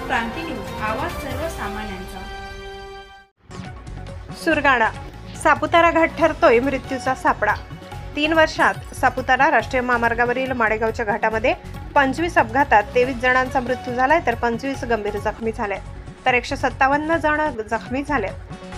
क्रांती news, आवाज सर्वसामान्यांचा। सुरगाणा सापुतारा घाट ठरतोय मृत्यूचा सापळा। 3 वर्षात सापुतारा राष्ट्रीय महामार्गावरील माडेगावच्या घाटामध्ये 25 अपघातात 23 जणांचा मृत्यू झालाय, तर 25 गंभीर जखमी झाले, तर 157 जण जखमी झाले।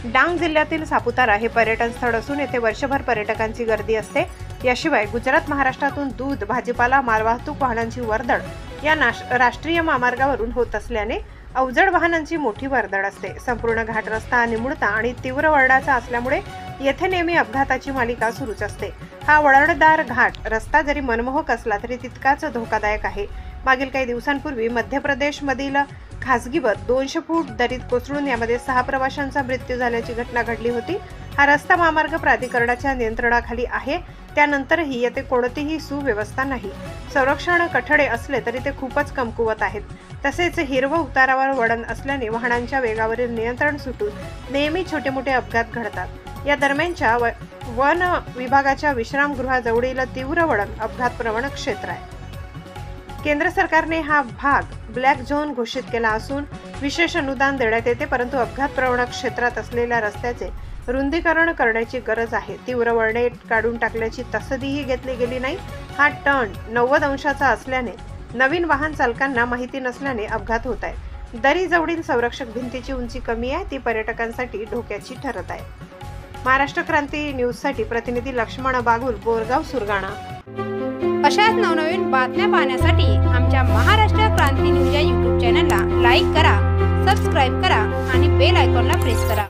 डांग जिल्ह्यातील सापुतारा हे पर्यटन स्थळ असून येथे वर्षभर पर्यटकांची गर्दी असते। याशिवाय गुजरात महाराष्ट्रातून दूध, भाजीपाला, मालवाहतूक वाहनांची वर्दळ या राष्ट्रीय महामार्गावरून होत असल्याने अवजड वाहनांची मोठी वर्दळ असते। संपूर्ण घाट रस्ता निमुळता आणि तीव्र वळणाचा असल्यामुळे येथे नेहमी अपघाताची मालिका सुरूच असते। हा वळणदार घाट रस्ता जरी मनमोहक असला तरी तितकाच धोकादायक आहे। मागील काही दिवसांपूर्वी मध्य प्रदेशमधील खासगी बस 200 फूट दरीत कोसळून यामध्ये 6 प्रवाशांचा मृत्यू झाल्याची घटना घडली होती। हा रस्ता महामार्ग प्राधिकरणाच्या नियंत्रणाखाली आहे, त्यानंतरही येथे कोणतीही सुव्यवस्था नाही। संरक्षण कठडे असले तरी ते खूपच कमकुवत आहेत। तसेच हिरवं उतारावर वळण असल्याने वाहनांच्या वेगावरील नियंत्रण सुटून नेहमी छोटे मोठे अपघात घडतात। या दरम्यानच्या वन विभागाच्या विश्रामगृहाजवळील तीव्र वळण अपघातप्रवण क्षेत्र आहे। केंद्र सरकारने हा भाग ब्लॅक झोन घोषित केला असून विशेष अनुदान देण्यात येते, परंतु अपघातप्रवण क्षेत्रात असलेल्या रस्त्याचे रुंदीकरण करण्याची गरज आहे। तीव्र वळणे काढून टाकल्याची तसदीही घेतली गेली नाही। हा टर्न 90 अंशाचा असल्याने नवीन वाहन चालकांना माहिती नसल्याने अपघात होत आहे। दरी जवळील संरक्षक भिंतीची उंची कमी आहे, ती पर्यटकांसाठी धोक्याची ठरत आहे। महाराष्ट्र क्रांती न्यूज साठी प्रतिनिधी लक्ष्मण बागुल, बोरगाव, सुरगाणा। अशाच नवनवीन बातम्या पाहण्यासाठी आमच्या महाराष्ट्र क्रांती न्यूज या YouTube चॅनलला लाईक करा, सबस्क्राईब करा आणि बेल आयकॉनला प्रेस करा।